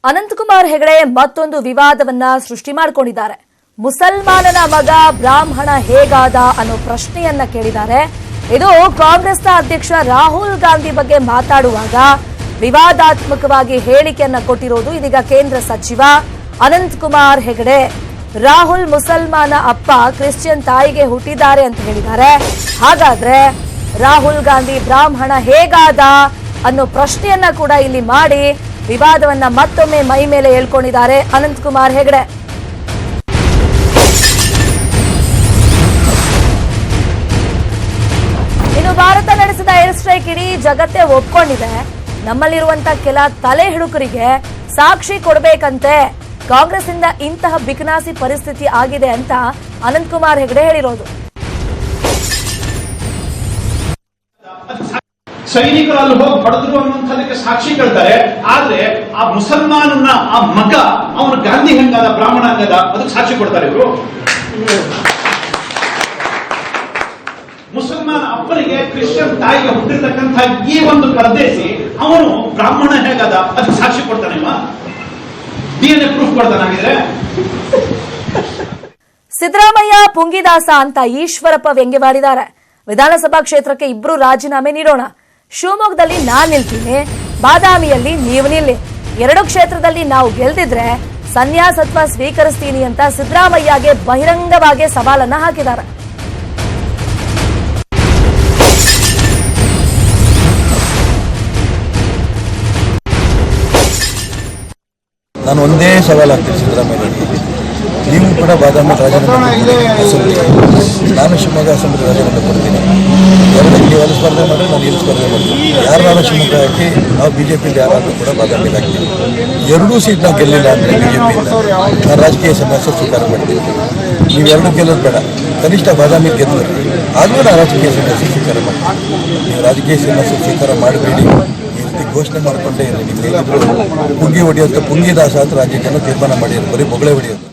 ಅನಂತಕುಮಾರ್ ಹೆಗಡೆ ಮತ್ತೊಂದು ವಿವಾದವನ್ನ ಸೃಷ್ಟಿ ಮಾಡಿಕೊಂಡಿದ್ದಾರೆ. ಮುಸಲ್ಮಾನನ ಮಗ ಬ್ರಾಹ್ಮಣ ಹೇಗಾದ ಅನ್ನೋ ಪ್ರಶ್ನೆಯನ್ನ ಕೇಳಿದ್ದಾರೆ. ಇದು ಕಾಂಗ್ರೆಸ್ನ ಅಧ್ಯಕ್ಷ ರಾಹುಲ್ ಗಾಂಧಿ ಬಗ್ಗೆ ಮಾತಾಡುವಾಗ ವಿವಾದಾತ್ಮಕವಾಗಿ ಹೇಳಿಕೆಯನ್ನ ಕೊಟ್ಟಿರೋದು ಇದೀಗ ಕೇಂದ್ರ ಸಚಿವ ಅನಂತಕುಮಾರ್ ಹೆಗಡೆ. ರಾಹುಲ್ ಮುಸಲ್ಮಾನ ಅಪ್ಪ ಕ್ರಿಶ್ಚಿಯನ್ ತಾಯಿಗೆ ಹುಟ್ಟಿದ್ದಾರೆ ಅಂತ ಹೇಳಿದ್ದಾರೆ. ಹಾಗಾದ್ರೆ ರಾಹುಲ್ ಗಾಂಧಿ ಬ್ರಾಹ್ಮಣ ಹೇಗಾದ ಅನ್ನೋ ಪ್ರಶ್ನೆಯನ್ನ ಕೂಡ ಇಲ್ಲಿ ಮಾಡಿ ವಿವಾದವನ್ನ ಮತ್ತೊಮ್ಮೆ ಮೈ ಮೇಲೆ ಹೇಳ್ಕೊಂಡಿದ್ದಾರೆ ಅನಂತಕುಮಾರ್ ಹೆಗಡೆ. ಇನ್ನು ಭಾರತ ನಡೆಸಿದ ಏರ್ ಸ್ಟ್ರೈಕ್ ಇಡೀ ಜಗತ್ತೇ ಒಪ್ಕೊಂಡಿದೆ. ನಮ್ಮಲ್ಲಿರುವಂತಹ ಕೆಲ ತಲೆ ಹಿಡುಕರಿಗೆ ಸಾಕ್ಷಿ ಕೊಡಬೇಕಂತೆ. ಕಾಂಗ್ರೆಸ್ ಇಂದ ಇಂತಹ ಬಿಕನಾಸಿ ಪರಿಸ್ಥಿತಿ ಆಗಿದೆ ಅಂತ ಅನಂತಕುಮಾರ್ ಹೆಗಡೆ ಹೇಳಿರೋದು. ಸೈನಿಕರು ಅಲ್ಲಿ ಹೋಗಿ ಹೊಡೆದ್ರು ಅನ್ನುವಂಥದಕ್ಕೆ ಸಾಕ್ಷಿ ಕೇಳ್ತಾರೆ. ಆದ್ರೆ ಆ ಮುಸಲ್ಮಾನನ ಆ ಮಗ ಅವನು ಗಾಂಧಿ ಹೆಂಗಾದ ಬ್ರಾಹ್ಮಣ ಹಂಗದ ಅದಕ್ಕೆ ಸಾಕ್ಷಿ ಕೊಡ್ತಾರೆ ಇವರು. ಮುಸಲ್ಮಾನ ಅಪ್ಪನಿಗೆ ಕ್ರಿಶ್ಚಿಯನ್ ತಾಯಿಗೆ ಹುಟ್ಟಿರ್ತಕ್ಕಂಥ ಈ ಒಂದು ಪರದೇಸಿ ಅವನು ಬ್ರಾಹ್ಮಣ ಹೇಗಾದ ಅದಕ್ಕೆ ಸಾಕ್ಷಿ ಕೊಡ್ತಾನೆ. DNA ಪ್ರೂಫ್ ಕೊಡ್ತಾನಾಗಿದ್ರೆ ಸಿದ್ದರಾಮಯ್ಯ ಪುಂಗಿದಾಸ ಅಂತ ಈಶ್ವರಪ್ಪ ವ್ಯಂಗ್ಯವಾಡಿದ್ದಾರೆ. ವಿಧಾನಸಭಾ ಕ್ಷೇತ್ರಕ್ಕೆ ಇಬ್ರು ರಾಜೀನಾಮೆ ನೀಡೋಣ. ಶಿವಮೊಗ್ಗದಲ್ಲಿ ನಾನ್ ನಿಲ್ತೀನಿ, ಬಾದಾಮಿಯಲ್ಲಿ ನೀವು ನಿಲ್ಲಿ. 2 ಕ್ಷೇತ್ರದಲ್ಲಿ ನಾವು ಗೆಲ್ದಿದ್ರೆ ಸನ್ಯಾಸತ್ವ ಸ್ವೀಕರಿಸ್ತೀನಿ ಅಂತ ಸಿದ್ದರಾಮಯ್ಯಗೆ ಬಹಿರಂಗವಾಗಿ ಸವಾಲನ್ನ ಹಾಕಿದ್ದಾರೆ. ನಾನು ಒಂದೇ ಸವಾಲು ಹಾಕ್ತೀನಿ ಸಿದ್ದರಾಮಯ್ಯ, ನೀವು ಕೂಡ ಬಾದಾಮಿ ರಾಜೀನಾಮೆ ಅಸೆಂಬ್ಲಿ, ನಾನು ಶಿವಮೊಗ್ಗ ಅಸೆಂಬ್ಲಿ ರಾಜೀನಾಮೆ ಕೊಡ್ತೀನಿ. ಎರಡಕ್ಕೆ ಒಂದು ಸ್ಪರ್ಧೆ ಮಾಡಿ ನಾನು ಇಲ್ಲಿ ಸ್ಪರ್ಧೆ ಮಾಡ್ತೀನಿ. ಯಾರು ಶಿವಮೊಗ್ಗ ಹಾಕಿ ನಾವು ಬಿಜೆಪಿಯಲ್ಲಿ ಯಾರಾದರೂ ಕೂಡ ಬಾದಾಮಿಗೆ ಹಾಕ್ತೀವಿ. 2 ಸೀಟ್ ನಾವು ಗೆಲ್ಲಿಲ್ಲ ಅಂದರೆ ಬಿಜೆಪಿಯಿಂದ ನಾನು ರಾಜಕೀಯ ಸನ್ಯಾಸ ಸ್ವೀಕಾರ ಮಾಡ್ತೀನಿ. ನೀವು 2 ಗೆಲ್ಲೋದು ಬೇಡ, ಕನಿಷ್ಠ ಬಾದಾಮಿ ಗೆದ್ದು ಆದರೂ ನಾನು ರಾಜಕೀಯ ಸನ್ಯಾಸ ಸ್ವೀಕಾರ ಮಾಡ್ತೀನಿ. ನೀವು ರಾಜಕೀಯ ಸನ್ಯಾಸ ಸ್ವೀಕಾರ ಮಾಡಬೇಡಿ, ಈ ರೀತಿ ಘೋಷಣೆ ಮಾಡಿಕೊಂಡೇ ಇರಲಿ. ನಿಮಗೆ ಪುಂಗಿ ಹೊಡೆಯೋದು ಪುಂಗಿದಾಸ ಅಂತ ರಾಜ್ಯಕ್ಕೆ ತೀರ್ಮಾನ ಮಾಡಿದ್ರು, ಬರೀ ಬೊಗಳೆ ಹೊಡೆಯೋದು.